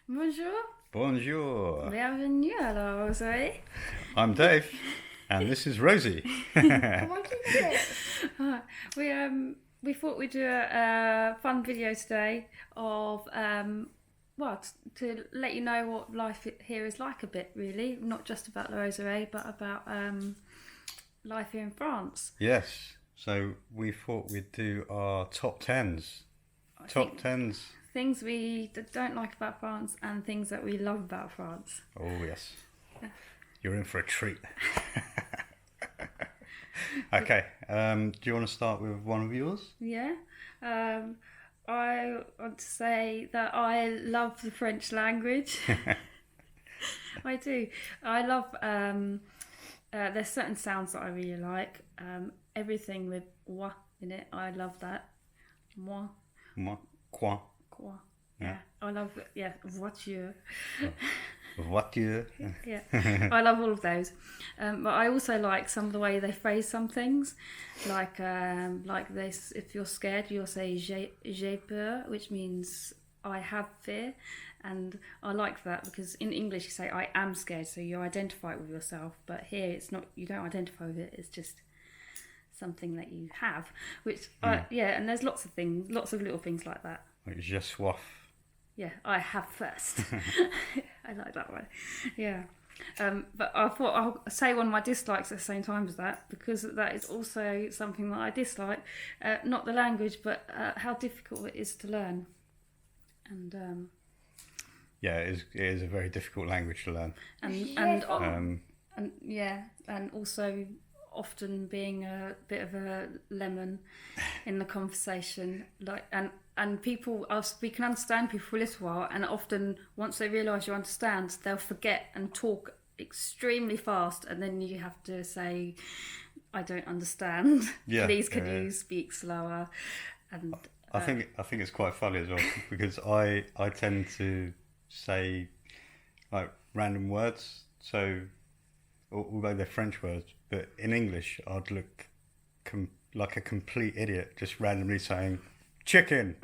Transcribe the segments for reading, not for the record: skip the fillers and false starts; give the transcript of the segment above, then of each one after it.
Bonjour, Bonjour. bienvenue à la Roseraie. I'm Dave, and this is Rosie. Monkey this. We thought we'd do a fun video today of to let you know what life here is like a bit, really, not just about La Roseraie, but about life here in France. Yes, so we thought we'd do our top tens. I Top think tens. things we don't like about France and things that we love about France. Oh, yes. You're in for a treat. Okay, do you want to start with one of yours? Yeah. I want to say that I love the French language. I do. I love. There's certain sounds that I really like. Everything with "wa" in it, I love that. Moi, Moi, quoi? quoi. Yeah. Yeah. I love. Yeah, voiture. Voiture. Yeah, I love all of those. But I also like some of the way they phrase some things, like this. If you're scared, you'll say j'ai peur, which means I have fear, and I like that because in English you say I am scared, so you identify it with yourself. But here it's not. You don't identify with it. It's just something that you have. Which and there's lots of things, lots of little things like that. Like je soif. Yeah, I have first. I like that one. Yeah. But I thought I'll say one of my dislikes at the same time as that, because that is also something that I dislike. Not the language, but how difficult it is to learn. And Yeah, it is a very difficult language to learn. and also often being a bit of a lemon in the conversation, and people, we can understand people for a little while, and often once they realise you understand, they'll forget and talk extremely fast, and then you have to say, I don't understand. Yeah, Please can you speak slower? And I think it's quite funny as well because I tend to say like random words, so although they're French words, but in English I'd look like a complete idiot just randomly saying chicken.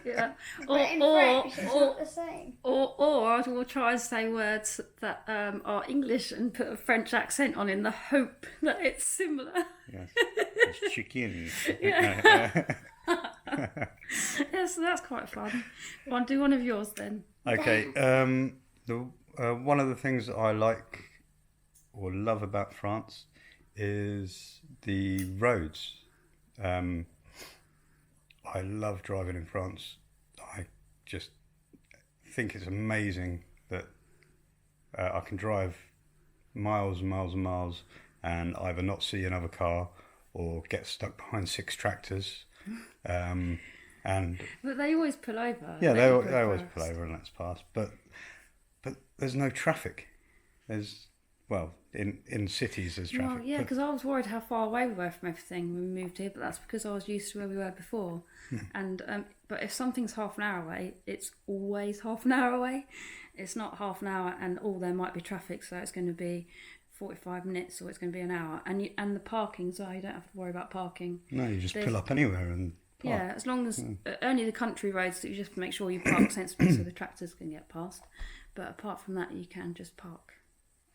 yeah. But in French, it's not the same. Or I will try and say words that are English and put a French accent on in the hope that it's similar. Yes, it's chicken. Yeah. So that's quite fun. Want to do one of yours then? Okay. One of the things that I like or love about France is the roads. I love driving in France. I just think it's amazing that I can drive miles and miles and miles and either not see another car or get stuck behind 6 tractors. But they always pull over. Yeah, they always pull over and let us pass. But there's no traffic. In cities there's traffic. Well, yeah, because I was worried how far away we were from everything when we moved here, but that's because I was used to where we were before. And but if something's half an hour away, it's always half an hour away. It's not half an hour and there might be traffic, so it's going to be 45 minutes or it's going to be an hour. And the parking, so you don't have to worry about parking. No, you just pull up anywhere and park. Yeah, as long as only the country roads that you just make sure you park sensibly so the tractors can get past. But apart from that, you can just park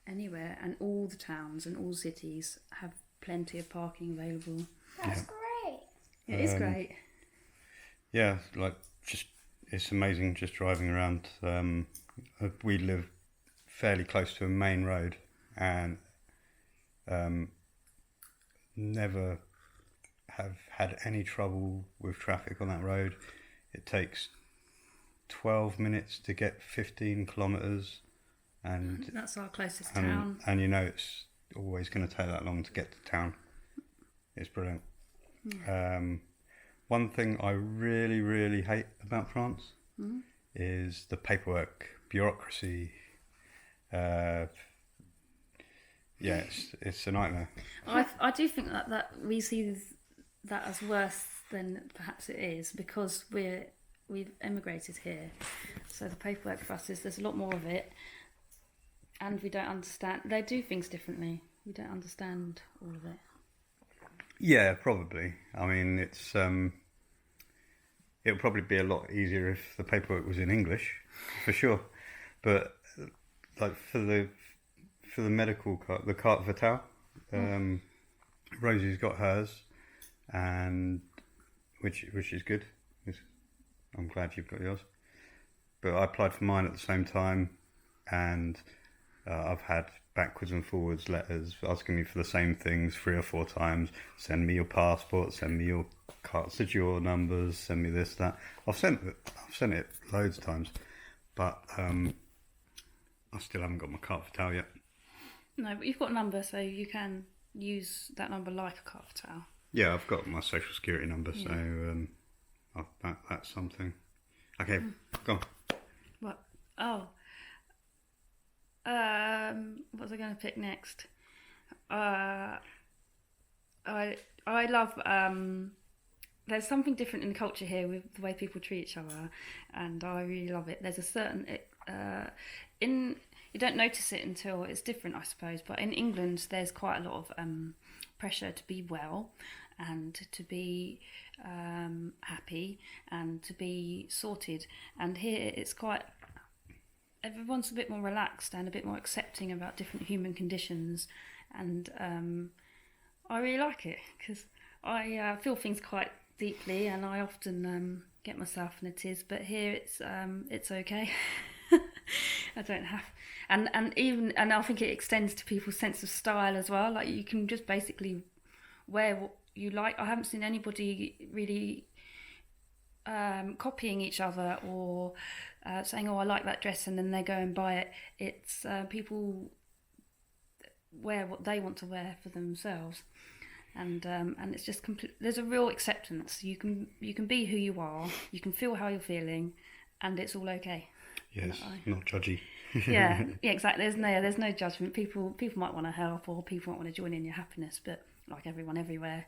anywhere, and all the towns and all cities have plenty of parking available. That's great. It is great. Yeah, like it's amazing just driving around. We live fairly close to a main road and never have had any trouble with traffic on that road. It takes 12 minutes to get 15 kilometres. And that's our closest town. And it's always going to take that long to get to town. It's brilliant. Yeah. One thing I really, really hate about France is the paperwork, bureaucracy. It's a nightmare. I do think that we see that as worse than perhaps it is, because we've emigrated here. So the paperwork for us is there's a lot more of it. And we don't understand. They do things differently. We don't understand all of it. Yeah, probably. I mean, it's it would probably be a lot easier if the paperwork was in English, for sure. But like for the medical card, the carte vitale, Rosie's got hers, and which is good. I'm glad you've got yours. But I applied for mine at the same time, and I've had backwards and forwards letters asking me for the same things 3 or 4 times. Send me your passport, send me your cards, your numbers, send me this, that. I've sent it loads of times, but I still haven't got my carte vitale yet. No, but you've got a number, so you can use that number like a carte vitale. Yeah, I've got my social security number, so that's something. Okay, go on. What? Oh. What was I going to pick next? I love. There's something different in the culture here with the way people treat each other, and I really love it. There's a certain you don't notice it until it's different, I suppose. But in England, there's quite a lot of pressure to be well, and to be happy, and to be sorted. And here, it's quite. Everyone's a bit more relaxed and a bit more accepting about different human conditions, and I really like it because I feel things quite deeply, and I often get myself in a tiz. But here it's okay. I don't have, and I think it extends to people's sense of style as well. Like you can just basically wear what you like. I haven't seen anybody really copying each other or saying, "Oh, I like that dress," and then they go and buy it. It's people wear what they want to wear for themselves, and it's just there's a real acceptance. You can be who you are. You can feel how you're feeling, and it's all okay. Yes, not judgy. yeah, exactly. There's no judgment. People might want to help, or people might want to join in your happiness, but like everyone everywhere.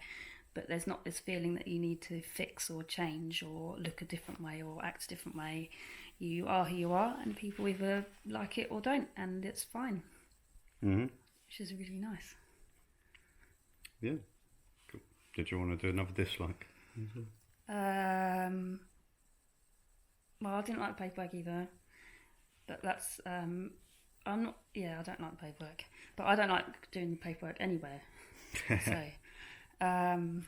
But there's not this feeling that you need to fix or change or look a different way or act a different way. You are who you are, and people either like it or don't, and it's fine. Mm-hmm. Which is really nice. Yeah. Cool. Did you want to do another dislike? Well, I didn't like the paperwork either. But that's I'm not. Yeah, I don't like the paperwork, but I don't like doing the paperwork anywhere. So I'm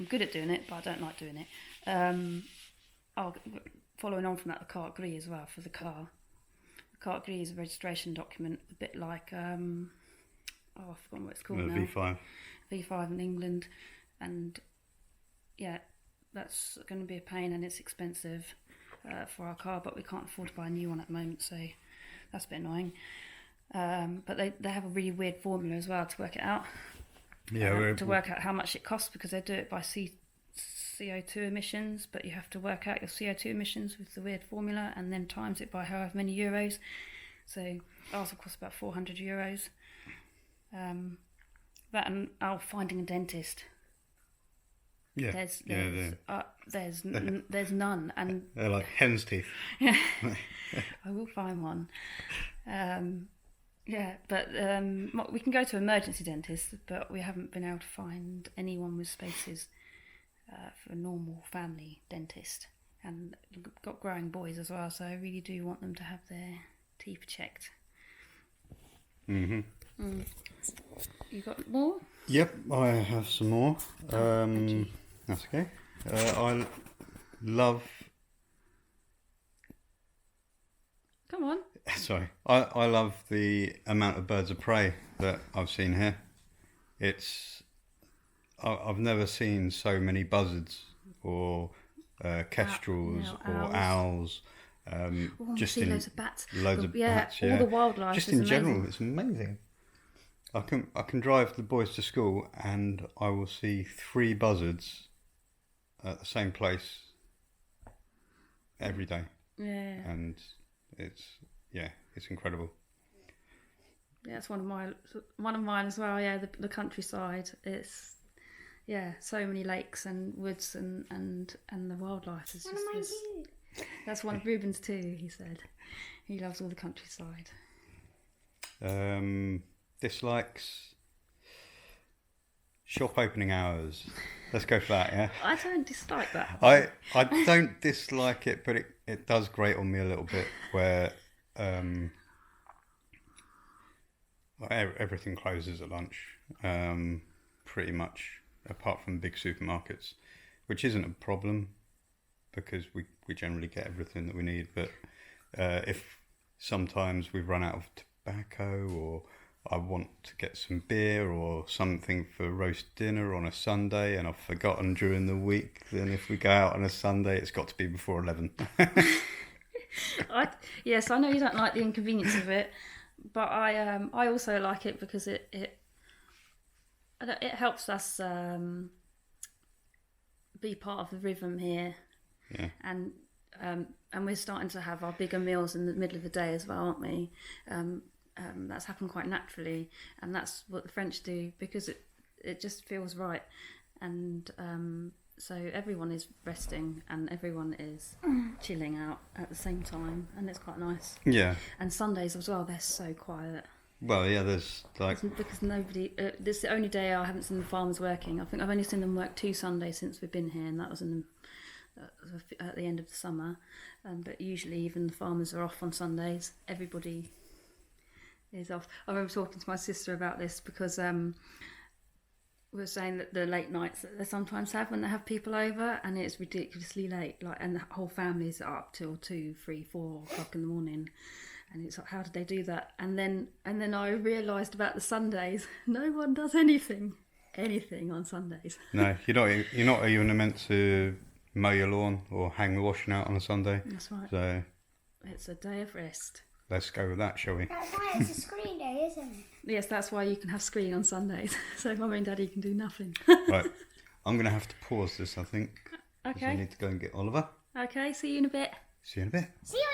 good at doing it, but I don't like doing it. Following on from that, the carte grise as well for the car. The carte grise is a registration document, a bit like I've forgotten what it's called now. V5. V5 in England, and yeah, that's going to be a pain, and it's expensive for our car, but we can't afford to buy a new one at the moment, so that's a bit annoying. But they have a really weird formula as well to work it out. Yeah, to work out how much it costs, because they do it by CO2 emissions, but you have to work out your CO2 emissions with the weird formula and then times it by however many euros. So ours will cost about €400. That and finding a dentist. Yeah, there's none, and they're like hen's teeth. I will find one. But we can go to emergency dentists, but we haven't been able to find anyone with spaces for a normal family dentist. And got growing boys as well, so I really do want them to have their teeth checked. Mm-hmm. You got more? Yep, I have some more. That's okay. I love. Come on. Sorry, I love the amount of birds of prey that I've seen here. I've never seen so many buzzards or kestrels or owls. Just in loads of bats. Loads of bats. Yeah, all the wildlife. Just is in amazing. general, it's amazing. I can drive the boys to school and I will see 3 buzzards at the same place every day. Yeah. And it's incredible. Yeah, it's one of mine as well. Yeah, the countryside. It's so many lakes and woods and the wildlife is just this. That's one of Ruben's too. He said he loves all the countryside. Dislikes. Shop opening hours. Let's go for that, yeah? I don't dislike that. I don't dislike it, but it does grate on me a little bit where everything closes at lunch, pretty much, apart from big supermarkets, which isn't a problem because we generally get everything that we need. But if sometimes we run out of tobacco, or I want to get some beer or something for roast dinner on a Sunday and I've forgotten during the week, then if we go out on a Sunday, it's got to be before 11. Yes, I know you don't like the inconvenience of it, but I also like it because it helps us be part of the rhythm here. Yeah. And we're starting to have our bigger meals in the middle of the day as well, aren't we? That's happened quite naturally, and that's what the French do because it just feels right. And so everyone is resting and everyone is chilling out at the same time, and it's quite nice. Yeah. And Sundays as well, they're so quiet. Well, yeah, there's like... Because nobody... this is the only day I haven't seen the farmers working. I think I've only seen them work 2 Sundays since we've been here, and that was at the end of the summer. But usually even the farmers are off on Sundays. Everybody is off. I remember talking to my sister about this because we were saying that the late nights that they sometimes have when they have people over, and it's ridiculously late, like, and the whole family's up till 2, 3, 4 o'clock in the morning, and it's like, how did they do that? And then I realised about the Sundays. No one does anything on Sundays. No, you're not even meant to mow your lawn or hang the washing out on a Sunday. That's right. So it's a day of rest. let's go with that, shall we? That's why it's a screen day, isn't it? Yes, that's why you can have screen on Sundays. So Mummy and Daddy can do nothing. Right, I'm going to have to pause this, I think. 'Cause I Okay. need to go and get Oliver. Okay, see you in a bit. See you in a bit. See you